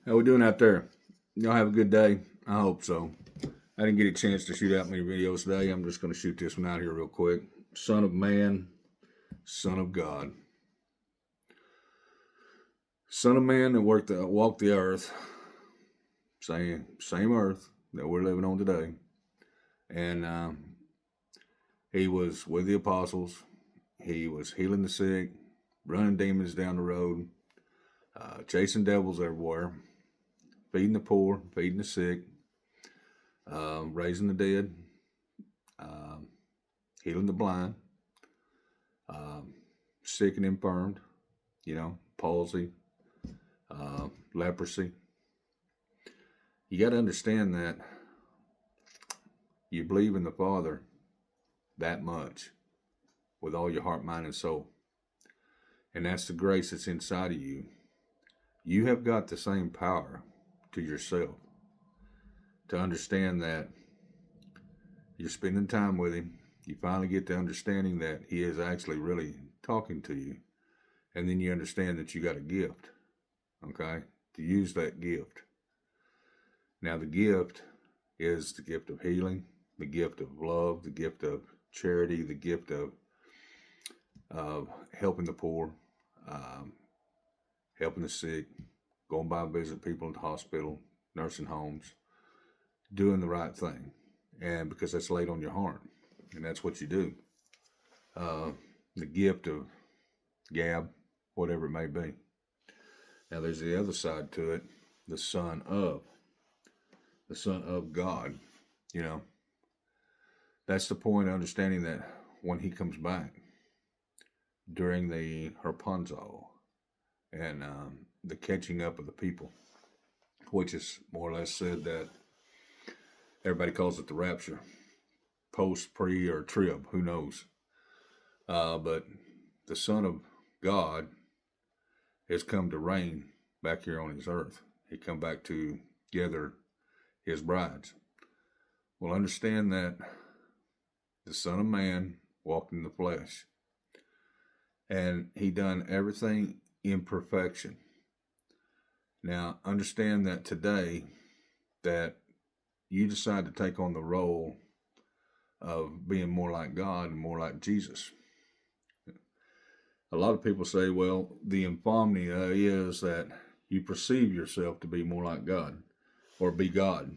How we doing out there? Y'all have a good day? I hope so. I didn't get a chance to shoot out many videos today. I'm just going to shoot this one out here real quick. Son of man, son of God. Son of man that walked the earth, same earth that we're living on today. And he was with the apostles. He was healing the sick, running demons down the road, chasing devils everywhere, feeding the poor, feeding the sick, raising the dead, healing the blind, sick and infirmed, palsy, leprosy. You got to understand that you believe in the Father that much with all your heart, mind, and soul. And that's the grace that's inside of you. You have got the same power to yourself to understand that you're spending time with Him. You finally get the understanding that He is actually really talking to you. And then you understand that you got a gift, okay, to use that gift. Now, the gift is the gift of healing, the gift of love, the gift of charity, the gift of helping the poor, helping the sick, going by and visit people in the hospital, nursing homes, doing the right thing. And because that's laid on your heart, and that's what you do. The gift of Gab, whatever it may be. Now, there's the other side to it, the Son of God. That's the point of understanding that when He comes back during the Harpunzo and the catching up of the people, which is more or less said that everybody calls it the rapture, post, pre, or trib, who knows. But the Son of God has come to reign back here on His earth. He come back to gather His brides. Well, understand that the Son of Man walked in the flesh, and He done everything in perfection. Now, understand that today that you decide to take on the role of being more like God and more like Jesus. A lot of people say, well, the insomnia is that you perceive yourself to be more like God or be God.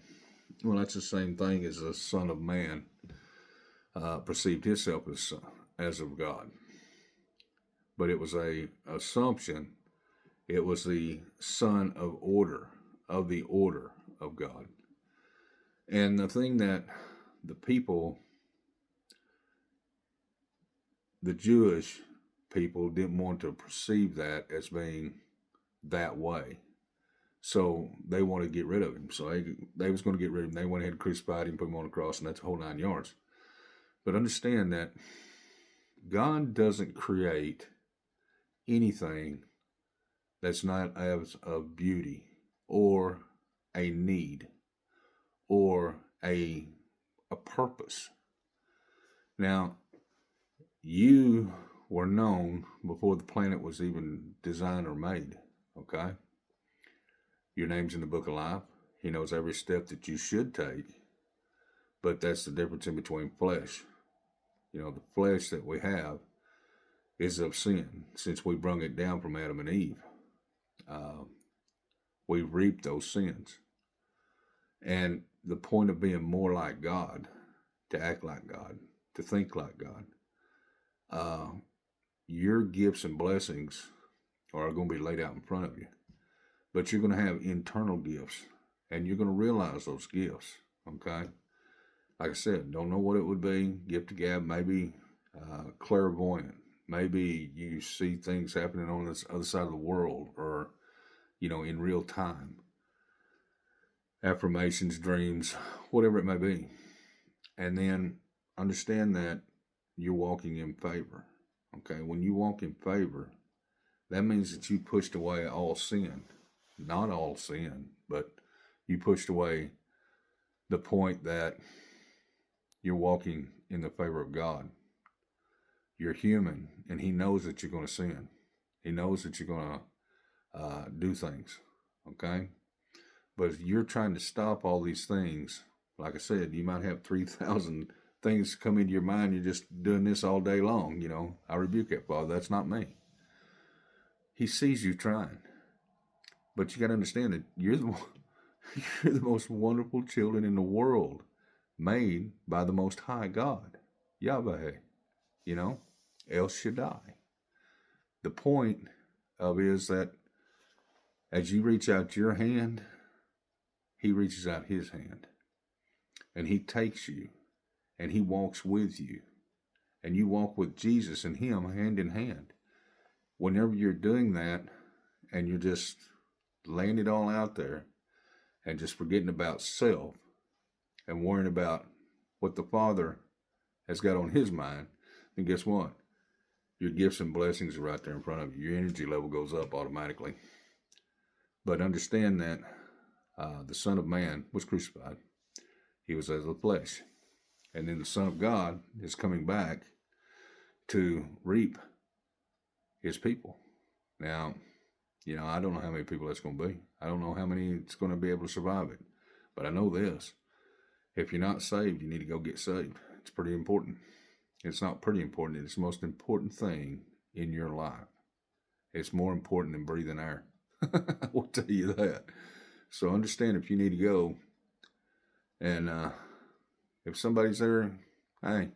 Well, that's the same thing as the Son of Man perceived himself as of God. But it was a assumption. It was the son of the order of God. And the thing that the people, the Jewish people, didn't want to perceive that as being that way. So they wanted to get rid of Him. So they was going to get rid of Him. They went ahead and crucified Him, put Him on the cross, and that's the whole 9 yards. But understand that God doesn't create anything that's not as of beauty or a need or a purpose. Now, you were known before the planet was even designed or made, okay? Your name's in the book of life. He knows every step that you should take, but that's the difference in between flesh. The flesh that we have is of sin. Since we brung it down from Adam and Eve, we reap those sins. And the point of being more like God, to act like God, to think like God, your gifts and blessings are going to be laid out in front of you. But you're going to have internal gifts, and you're going to realize those gifts, okay? Like I said, don't know what it would be. Gift of Gab, maybe clairvoyant. Maybe you see things happening on this other side of the world, or, in real time. Affirmations, dreams, whatever it may be. And then understand that you're walking in favor. Okay, when you walk in favor, that means that you pushed away all sin. Not all sin, but you pushed away the point that you're walking in the favor of God. You're human, and He knows that you're going to sin. He knows that you're going to do things, okay? But you're trying to stop all these things. Like I said, you might have 3,000 things come into your mind. You're just doing this all day long. I rebuke that, Father. That's not me. He sees you trying. But you got to understand that you're you're the most wonderful children in the world, made by the Most High God, Yahweh, El Shaddai. The point of it is that as you reach out your hand, he reaches out his hand. And he takes you, and he walks with you. And you walk with Jesus and him hand in hand. Whenever you're doing that, and you're just laying it all out there, and just forgetting about self, and worrying about what the Father has got on his mind, then guess what? Your gifts and blessings are right there in front of you. Your energy level goes up automatically. But understand that the Son of Man was crucified. He was as the flesh. And then the Son of God is coming back to reap his people. Now, I don't know how many people that's going to be. I don't know how many it's going to be able to survive it. But I know this. If you're not saved, you need to go get saved. It's pretty important. It's not pretty important. It's the most important thing in your life. It's more important than breathing air. I will tell you that. So understand, if you need to go, and if somebody's there, hey,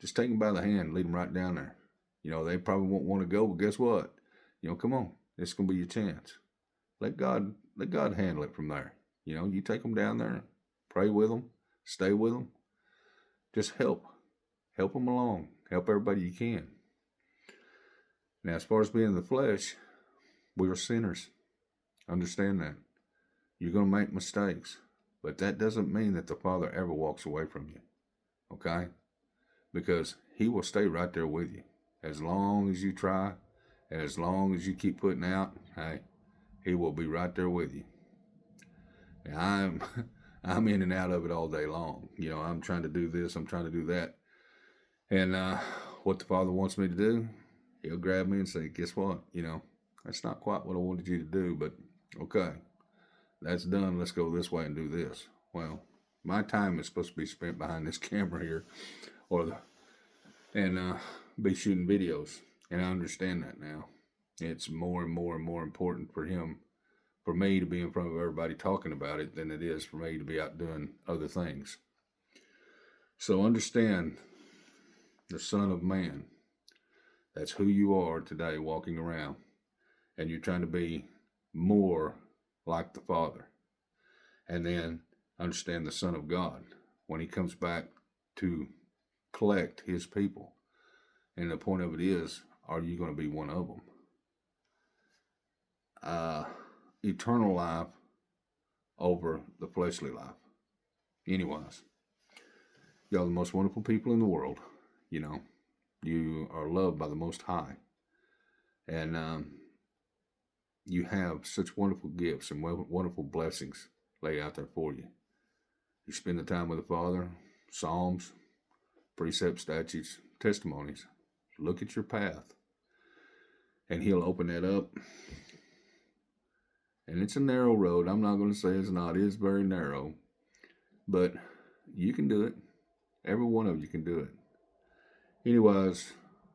just take them by the hand, lead them right down there. They probably won't want to go, but guess what? Come on, it's going to be your chance. Let God handle it from there. You take them down there, pray with them, stay with them. Just help them along. Help everybody you can. Now, as far as being in the flesh, we are sinners. Understand that. You're going to make mistakes, but that doesn't mean that the Father ever walks away from you. Okay? Because he will stay right there with you. As long as you try, and as long as you keep putting out, hey, he will be right there with you. And I'm in and out of it all day long. I'm trying to do this, I'm trying to do that. And what the Father wants me to do, he'll grab me and say, guess what? That's not quite what I wanted you to do, but okay, that's done. Let's go this way and do this. Well, my time is supposed to be spent behind this camera here, and be shooting videos. And I understand that now. It's more and more and more important for me to be in front of everybody talking about it than it is for me to be out doing other things. So understand, the Son of Man, that's who you are today, walking around, and you're trying to be more like the Father. And then understand the Son of God, when he comes back to collect his people. And the point of it is, are you going to be one of them? Eternal life over the fleshly life. Anyways, y'all are the most wonderful people in the world. You are loved by the Most High. And you have such wonderful gifts and wonderful blessings laid out there for you. You spend the time with the Father, Psalms, precepts, statutes, testimonies. Look at your path, and he'll open that up. And it's a narrow road. I'm not going to say it's not. It is very narrow. But you can do it. Every one of you can do it. Anyways,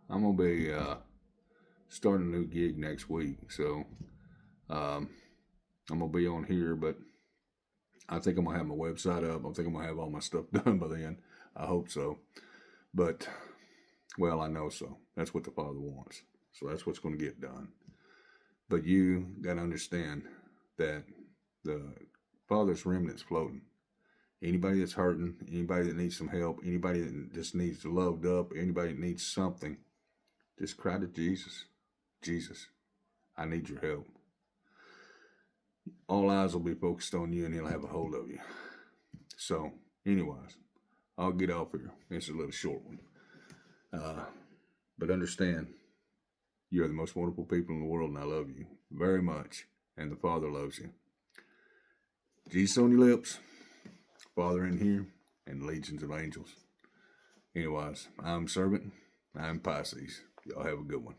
I'm going to be starting a new gig next week. So I'm going to be on here, but I think I'm going to have my website up. I think I'm going to have all my stuff done by then. I hope so. But, well, I know so. That's what the Father wants. So that's what's going to get done. But you got to understand that the Father's remnant's floating. Anybody that's hurting, anybody that needs some help, anybody that just needs loved up, anybody that needs something, just cry to Jesus. Jesus, I need your help. All eyes will be focused on you, and he'll have a hold of you. So, anyways, I'll get off here. It's a little short one. But understand, you are the most wonderful people in the world, and I love you very much. And the Father loves you. Jesus on your lips, Father in here, and legions of angels. Anyways, I'm Servant. I'm Pisces. Y'all have a good one.